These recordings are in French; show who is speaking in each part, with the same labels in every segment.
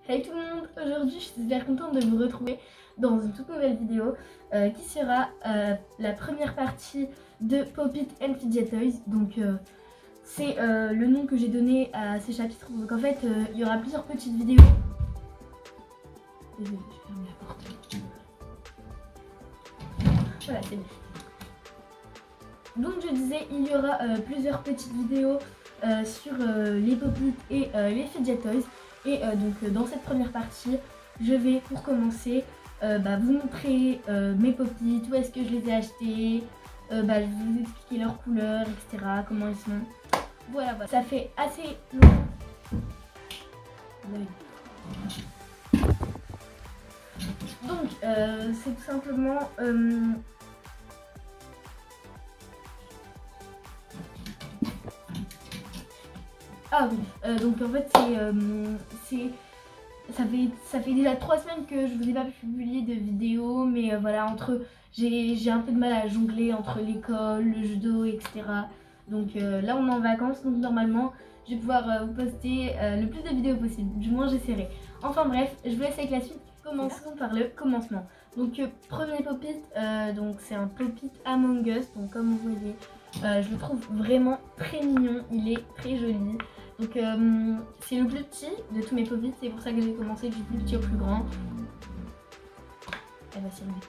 Speaker 1: Hey tout le monde, aujourd'hui je suis super contente de vous retrouver dans une toute nouvelle vidéo qui sera la première partie de Pop-It and Fidget Toys. Donc c'est le nom que j'ai donné à ces chapitres. Donc en fait il y aura plusieurs petites vidéos. Désolée, je ferme la porte. Voilà, c'est bon. Donc je disais, il y aura plusieurs petites vidéos sur les Pop-It et les Fidget Toys. Et donc dans cette première partie, je vais pour commencer vous montrer mes Pop-It, où est-ce que je les ai achetés, je vais vous expliquer leurs couleurs, etc., comment ils sont. Voilà, voilà. Ça fait assez longtemps. Donc c'est tout simplement... Ah oui, donc en fait ça fait déjà 3 semaines que je vous ai pas publié de vidéo, mais voilà, j'ai un peu de mal à jongler entre l'école, le judo, etc. Donc là on est en vacances, donc normalement je vais pouvoir vous poster le plus de vidéos possible, du moins j'essaierai. Enfin bref, je vous laisse avec la suite. Commençons par le commencement. Donc premier Pop-It, donc c'est un Pop-It Among Us, donc comme vous voyez, je le trouve vraiment très mignon, il est très joli. Donc c'est le plus petit de tous mes Pop-It, c'est pour ça que j'ai commencé du plus petit au plus grand. Elle va s'y remettre.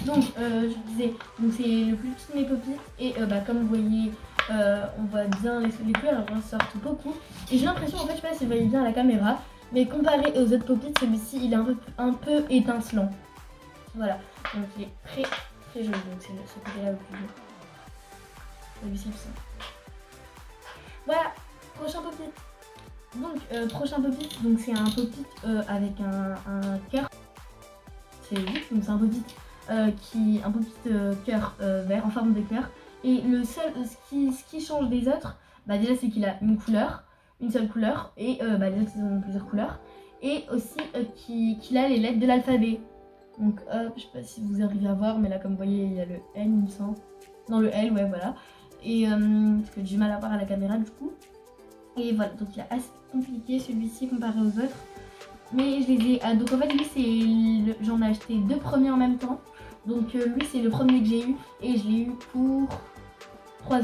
Speaker 1: Donc je disais, c'est le plus petit de mes Pop-It et comme vous voyez, on voit bien les couleurs ressortent beaucoup. Et j'ai l'impression, en fait, je sais pas si vous voyez bien à la caméra, mais comparé aux autres Pop-It, celui-ci il est un peu étincelant. Voilà, donc il est très très joli, donc c'est ce côté-là le plus joli. Celui-ci le sent. Voilà, prochain Pop-It. Donc prochain Pop-It, donc c'est un Pop-It avec un cœur. C'est lui, donc c'est un Pop-It cœur vert en forme de cœur. Et le seul ce qui change des autres, déjà c'est qu'il a une seule couleur, et les autres ils ont plusieurs couleurs. Et aussi qu'il a les lettres de l'alphabet. Donc hop, je sais pas si vous arrivez à voir, mais là comme vous voyez il y a le N, il me semble. Non, le L, ouais, voilà. Et parce que j'ai mal à voir à la caméra du coup. Et voilà, donc il est assez compliqué celui-ci comparé aux autres. Mais je les ai... donc en fait lui j'en ai acheté 2 premiers en même temps. Donc lui c'est le premier que j'ai eu et je l'ai eu pour 3 €.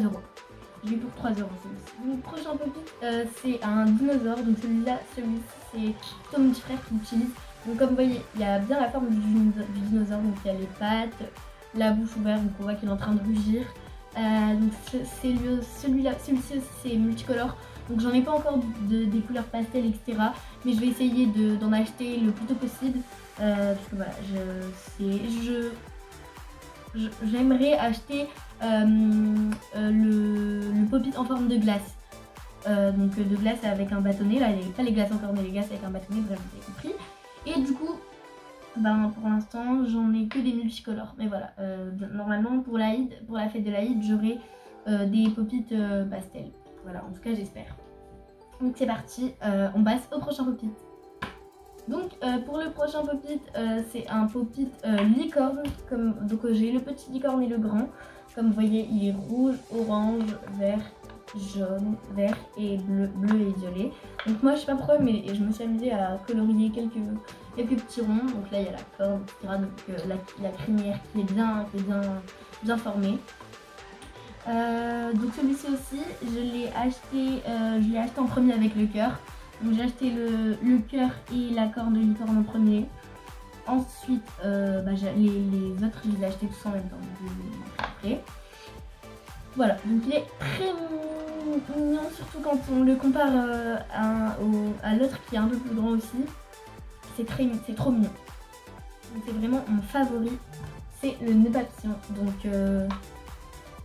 Speaker 1: Je l'ai eu pour 3 € celui-ci. Donc prochain Pop-It, c'est un dinosaure. Donc celui-ci c'est ton petit frère qui l'utilise. Donc comme vous voyez, il y a bien la forme du dinosaure. Donc il y a les pattes, la bouche ouverte, donc on voit qu'il est en train de rugir. Donc celui-ci aussi c'est multicolore, donc j'en ai pas encore des couleurs pastel, etc. Mais je vais essayer d'en acheter le plus tôt possible, parce que voilà, j'aimerais acheter le Pop-It en forme de glace. Donc de glace avec un bâtonnet, là pas les glaces encore mais les glaces avec un bâtonnet, bref vous avez compris. Et du coup pour l'instant j'en ai que des multicolores, mais voilà, normalement pour la fête de l'Aïd j'aurai des Pop-It pastel, voilà, en tout cas j'espère. Donc c'est parti, on passe au prochain Pop-It. Donc pour le prochain Pop-It, c'est un Pop-It licorne, donc j'ai le petit licorne et le grand. Comme vous voyez il est rouge, orange, vert, jaune, vert et bleu et violet. Donc moi je sais pas pourquoi, mais je me suis amusée à colorier quelques petits ronds. Donc là il y a la corde, etc. Donc la crinière qui est bien formée. Donc celui-ci aussi je l'ai acheté en premier avec le cœur. Donc j'ai acheté le cœur et la corne de licorne en premier. Ensuite les autres je les ai achetés tous en même temps, donc je vais vous montrer après. Voilà, donc il est très mignon, surtout quand on le compare à l'autre qui est un peu plus grand aussi. C'est trop mignon. Donc c'est vraiment mon favori, c'est le nœud papillon. Donc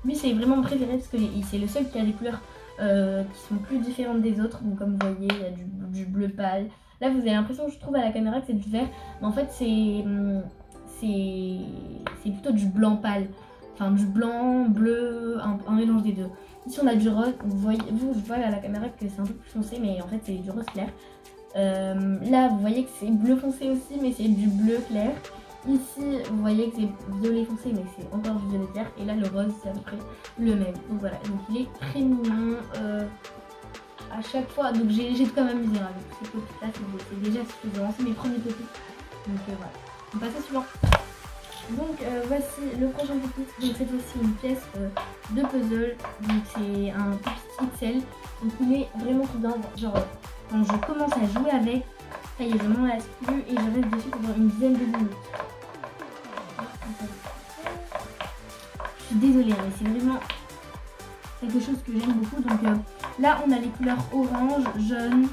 Speaker 1: lui c'est vraiment mon préféré parce que c'est le seul qui a des couleurs qui sont plus différentes des autres. Donc comme vous voyez il y a du bleu pâle. Là vous avez l'impression, je trouve à la caméra, que c'est du vert, mais en fait c'est plutôt du blanc pâle. Enfin du blanc, bleu, un mélange des deux. Ici on a du rose, je vois à la caméra que c'est un peu plus foncé, mais en fait c'est du rose clair. Là vous voyez que c'est bleu foncé aussi, mais c'est du bleu clair. Ici vous voyez que c'est violet foncé, mais c'est encore du violet clair. Et là le rose c'est à peu près le même. Donc voilà, donc il est très mignon. À à chaque fois. Donc j'ai de quoi m'amuser hein, avec ces petites là, c'est déjà suffisant. C'est mes premiers petits. Donc voilà. On passe au suivant. Donc voici le prochain pop-it. Donc cette fois-ci une pièce de puzzle. Donc c'est un pop-it XL. Donc il est vraiment tout bien. Genre quand je commence à jouer avec, ça y est, je m'en lasse plus et je reste dessus pendant une dizaine de minutes. Je suis désolée, mais c'est vraiment quelque chose que j'aime beaucoup. Donc là on a les couleurs orange, jaune,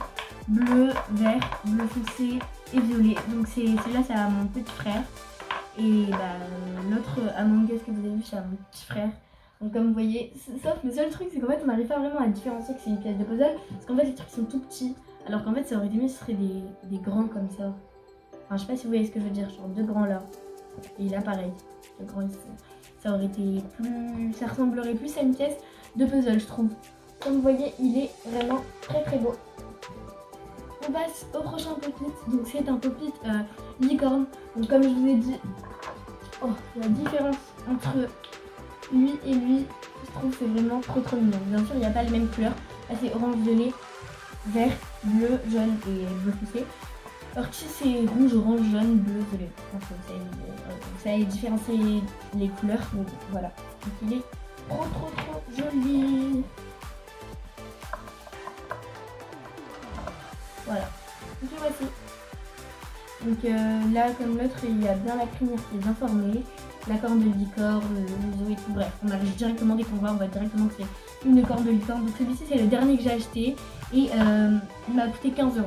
Speaker 1: bleu, vert, bleu foncé et violet. Donc celui-là c'est à mon petit frère. Et l'autre Among Us que vous avez vu c'est à mon petit frère. Donc comme vous voyez, sauf le seul truc c'est qu'en fait on n'arrive pas vraiment à différencier que c'est une pièce de puzzle. Parce qu'en fait les trucs sont tout petits. Alors qu'en fait ça aurait été mieux ce serait des grands comme ça. Enfin je sais pas si vous voyez ce que je veux dire, genre deux grands là. Et là pareil, deux grands ici. Ça aurait été plus... ça ressemblerait plus à une pièce de puzzle je trouve. Comme vous voyez il est vraiment très très beau. On passe au prochain pop-it. Donc c'est un pop-it licorne. Donc comme je vous ai dit, la différence entre lui et lui, je trouve c'est vraiment trop mignon. Bien sûr il n'y a pas les mêmes couleurs. Là c'est orange, violet, vert, bleu, jaune et bleu foncé. Alors ici c'est rouge, orange, jaune, bleu, violet. Donc vous savez différencier les couleurs. Donc voilà. Donc il est trop joli. Voilà, donc voici. Donc là, comme l'autre, il y a bien la crinière qui est bien formée, la corne de licorne, le museau et tout. Bref, on arrive directement, dès qu'on voit, on voit directement que c'est une corne de licorne. Donc celui-ci, c'est le dernier que j'ai acheté et il m'a coûté 15 €.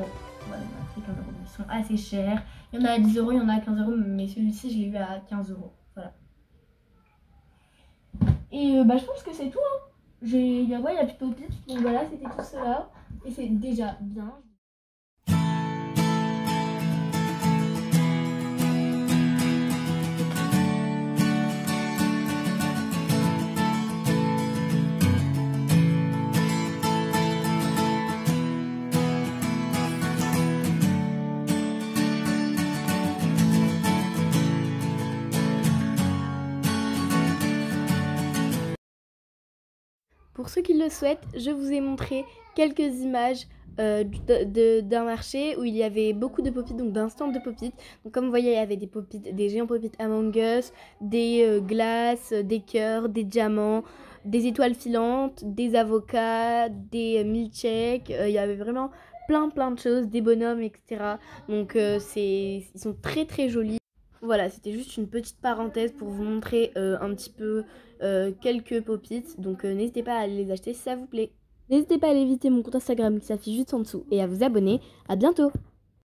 Speaker 1: Voilà, il m'a coûté 15 €. Ils sont assez chers. Il y en a à 10 €, il y en a à 15 €, mais celui-ci, je l'ai eu à 15 €. Voilà. Et je pense que c'est tout. Hein. Il y a plus de pop-it. Donc voilà, c'était tout cela. Et c'est déjà bien.
Speaker 2: Pour ceux qui le souhaitent, je vous ai montré quelques images d'un marché où il y avait beaucoup de pop-it, donc d'un stand de pop-it. Donc comme vous voyez, il y avait des pop-it, des géants pop-it Among Us, des glaces, des cœurs, des diamants, des étoiles filantes, des avocats, des milkshakes. Il y avait vraiment plein de choses, des bonhommes, etc. Donc ils sont très jolis. Voilà, c'était juste une petite parenthèse pour vous montrer un petit peu quelques pop-it. Donc n'hésitez pas à aller les acheter si ça vous plaît. N'hésitez pas à aller visiter mon compte Instagram qui s'affiche juste en dessous et à vous abonner. À bientôt!